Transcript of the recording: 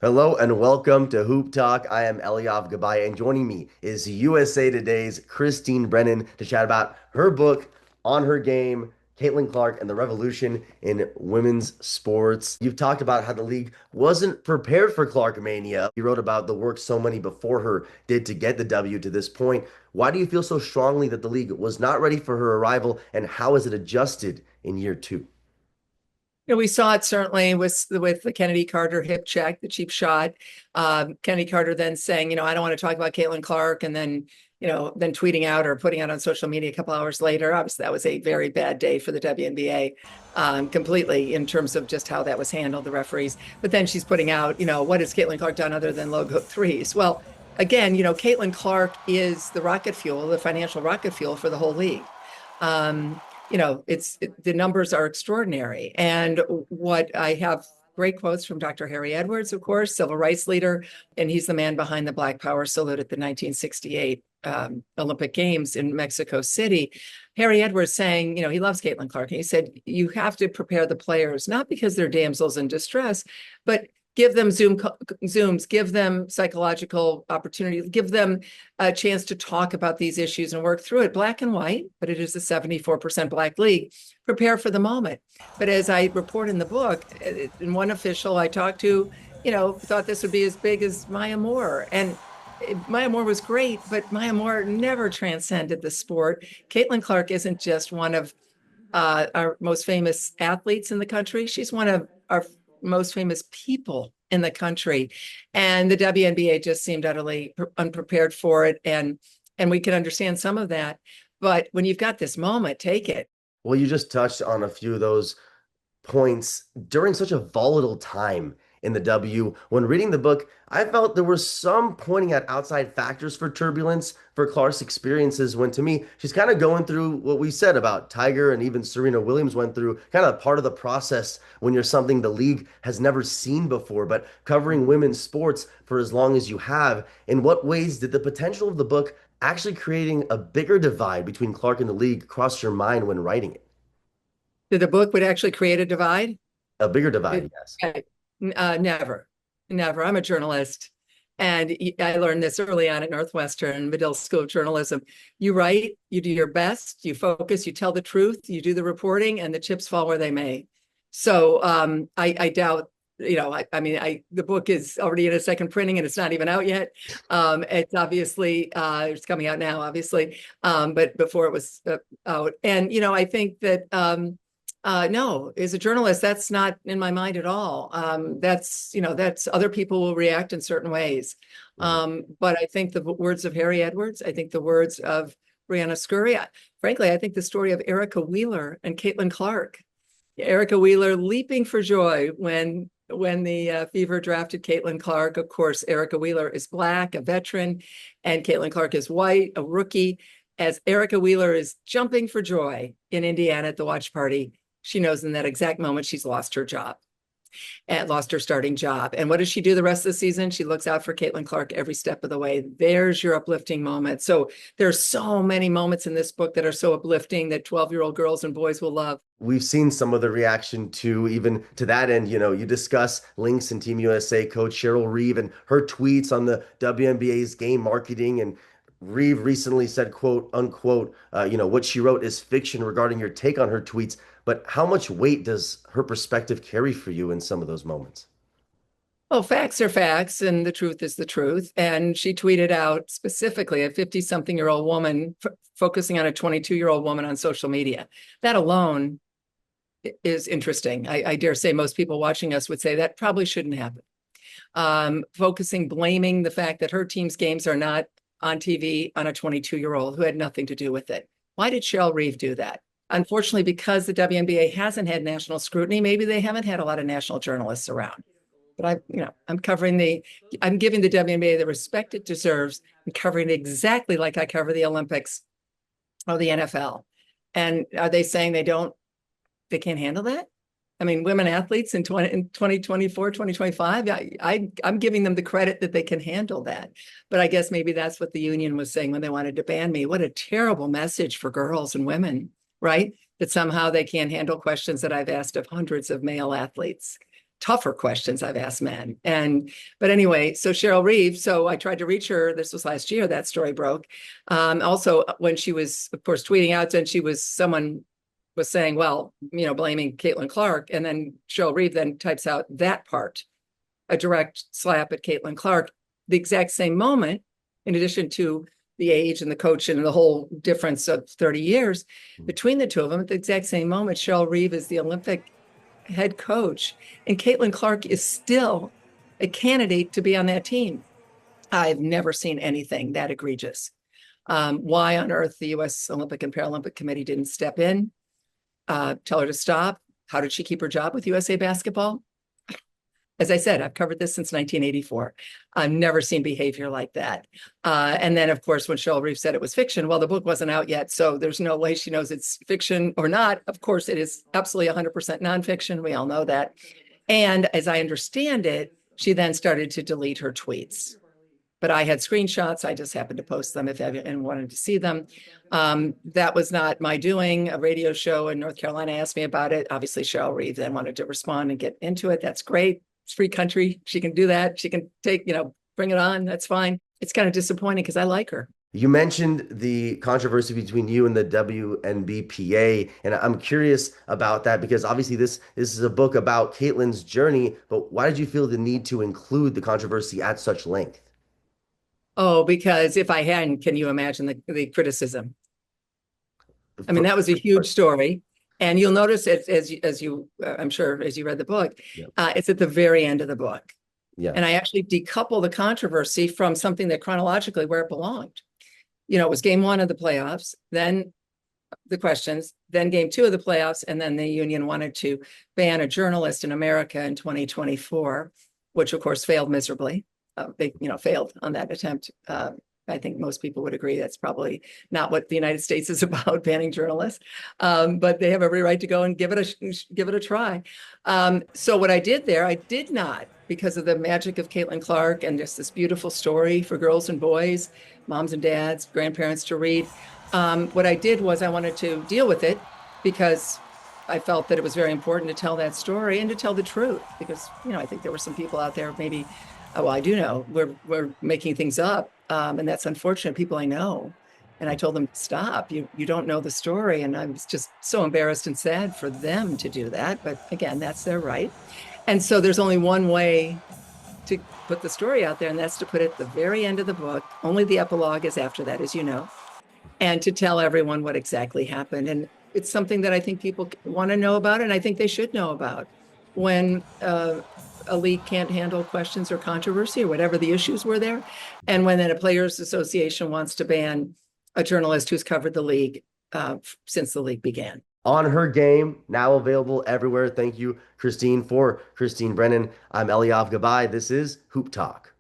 Hello and welcome to Hoop Talk. I am Eliav Gabay, and joining me is USA Today's Christine Brennan to chat about her book, On Her Game, Caitlin Clark and the Revolution in Women's Sports. You've talked about how the league wasn't prepared for Clark Mania. You wrote about the work so many before her did to get the W to this point. Why do you feel so strongly that the league was not ready for her arrival, and how has it adjusted in year two? We saw it certainly with the Kennedy Carter hip check, the cheap shot. Kennedy Carter then saying, I don't want to talk about Caitlin Clark, and then tweeting out or putting out on social media a couple hours later. Obviously, that was a very bad day for the WNBA, completely in terms of just how that was handled, the referees. But then she's putting out, what has Caitlin Clark done other than logo threes? Well, again, Caitlin Clark is the rocket fuel, the financial rocket fuel for the whole league. The numbers are extraordinary. And what I have great quotes from Dr. Harry Edwards, of course, civil rights leader, and he's the man behind the Black Power salute at the 1968 Olympic Games in Mexico City. Harry Edwards saying, he loves Caitlin Clark. And he said, you have to prepare the players, not because they're damsels in distress, but give them Zooms, give them psychological opportunities, give them a chance to talk about these issues and work through it. Black and white, but it is a 74% Black league. Prepare for the moment. But as I report in the book, in one official I talked to, thought this would be as big as Maya Moore. And Maya Moore was great, but Maya Moore never transcended the sport. Caitlin Clark isn't just one of our most famous athletes in the country. She's one of our most famous people in the country. And the WNBA just seemed utterly unprepared for it. And we can understand some of that. But when you've got this moment, take it. Well, you just touched on a few of those points during such a volatile time in the W. When reading the book, I felt there were some pointing at outside factors for turbulence for Clark's experiences when to me, she's kind of going through what we said about Tiger and even Serena Williams went through, kind of part of the process when you're something the league has never seen before. But covering women's sports for as long as you have, in what ways did the potential of the book actually creating a bigger divide between Clark and the league cross your mind when writing it? Did the book would actually create a divide? A bigger divide, yes. Never, never. I'm a journalist. And I learned this early on at Northwestern Medill School of Journalism. You write, you do your best, you focus, you tell the truth, you do the reporting, and the chips fall where they may. So I doubt, the book is already in a second printing and it's not even out yet. It's obviously, it's coming out now, obviously, but before it was out. And, I think that no, as a journalist, that's not in my mind at all. That's other people will react in certain ways. But I think the words of Harry Edwards, I think the words of Brianna Scurry, frankly, I think the story of Erica Wheeler and Caitlin Clark. Erica Wheeler leaping for joy when the Fever drafted Caitlin Clark. Of course, Erica Wheeler is Black, a veteran, and Caitlin Clark is white, a rookie. As Erica Wheeler is jumping for joy in Indiana at the watch party, she knows in that exact moment she's lost her job and lost her starting job. And what does she do the rest of the season? She looks out for Caitlin Clark every step of the way. There's your uplifting moment. So there's so many moments in this book that are so uplifting that 12-year-old girls and boys will love. We've seen some of the reaction to even to that end. You discuss Lynx and Team USA coach Cheryl Reeve and her tweets on the WNBA's game marketing. And Reeve recently said, quote unquote, what she wrote is fiction regarding your take on her tweets. But how much weight does her perspective carry for you in some of those moments? Well, facts are facts, and the truth is the truth. And she tweeted out specifically a 50-something-year-old woman focusing on a 22-year-old woman on social media. That alone is interesting. I dare say most people watching us would say that probably shouldn't happen. Blaming the fact that her team's games are not on TV on a 22-year-old who had nothing to do with it. Why did Cheryl Reeve do that? Unfortunately, because the WNBA hasn't had national scrutiny, maybe they haven't had a lot of national journalists around. But I'm giving the WNBA the respect it deserves and covering it exactly like I cover the Olympics or the NFL. And are they saying they can't handle that? I mean, women athletes in 2024, 2025, I'm giving them the credit that they can handle that. But I guess maybe that's what the union was saying when they wanted to ban me. What a terrible message for girls and women. Right? That somehow they can't handle questions that I've asked of hundreds of male athletes. tougher questions I've asked men. But anyway, so Cheryl Reeve, so I tried to reach her. This was last year that story broke. Also, when she was, of course, tweeting out, and someone was saying, well, blaming Caitlin Clark. And then Cheryl Reeve then types out that part, a direct slap at Caitlin Clark, the exact same moment, in addition to the age and the coach and the whole difference of 30 years between the two of them. At the exact same moment, Cheryl Reeve is the Olympic head coach, and Caitlin Clark is still a candidate to be on that team. I've never seen anything that egregious. Why on earth the U.S. Olympic and Paralympic Committee didn't step in, tell her to stop? How did she keep her job with USA Basketball? As I said, I've covered this since 1984. I've never seen behavior like that. And then, of course, when Cheryl Reeve said it was fiction, well, the book wasn't out yet, so there's no way she knows it's fiction or not. Of course, it is absolutely 100% nonfiction. We all know that. And as I understand it, she then started to delete her tweets. But I had screenshots. I just happened to post them if anyone wanted to see them. That was not my doing. A radio show in North Carolina asked me about it. Obviously, Cheryl Reeve then wanted to respond and get into it. That's great. It's free country. She can do that. She can bring it on. That's fine. It's kind of disappointing because I like her. You mentioned the controversy between you and the WNBPA, and I'm curious about that because obviously this is a book about Caitlin's journey, but why did you feel the need to include the controversy at such length? Oh, because if I hadn't, can you imagine the criticism? I mean, that was a huge story. And you'll notice it as you, I'm sure, as you read the book, Yep. It's at the very end of the book. Yeah. And I actually decouple the controversy from something that chronologically where it belonged. It was game one of the playoffs, then the questions, then game two of the playoffs, and then the union wanted to ban a journalist in America in 2024, which of course failed miserably. They, failed on that attempt. I think most people would agree that's probably not what the United States is about, banning journalists. But they have every right to go and give it a try. So what I did there, I did not, because of the magic of Caitlin Clark and just this beautiful story for girls and boys, moms and dads, grandparents to read. What I did was I wanted to deal with it because I felt that it was very important to tell that story and to tell the truth. Because, I think there were some people out there maybe, well, I do know we're making things up. And that's unfortunate, people I know. And I told them, stop, you don't know the story. And I was just so embarrassed and sad for them to do that. But again, that's their right. And so there's only one way to put the story out there, and that's to put it at the very end of the book. Only the epilogue is after that, as you know, and to tell everyone what exactly happened. And it's something that I think people want to know about, and I think they should know about. When a league can't handle questions or controversy or whatever the issues were there. And when then a players association wants to ban a journalist who's covered the league since the league began. On Her Game, now available everywhere. Thank you, Christine. For Christine Brennan, I'm Eliav Gabay. This is Hoop Talk.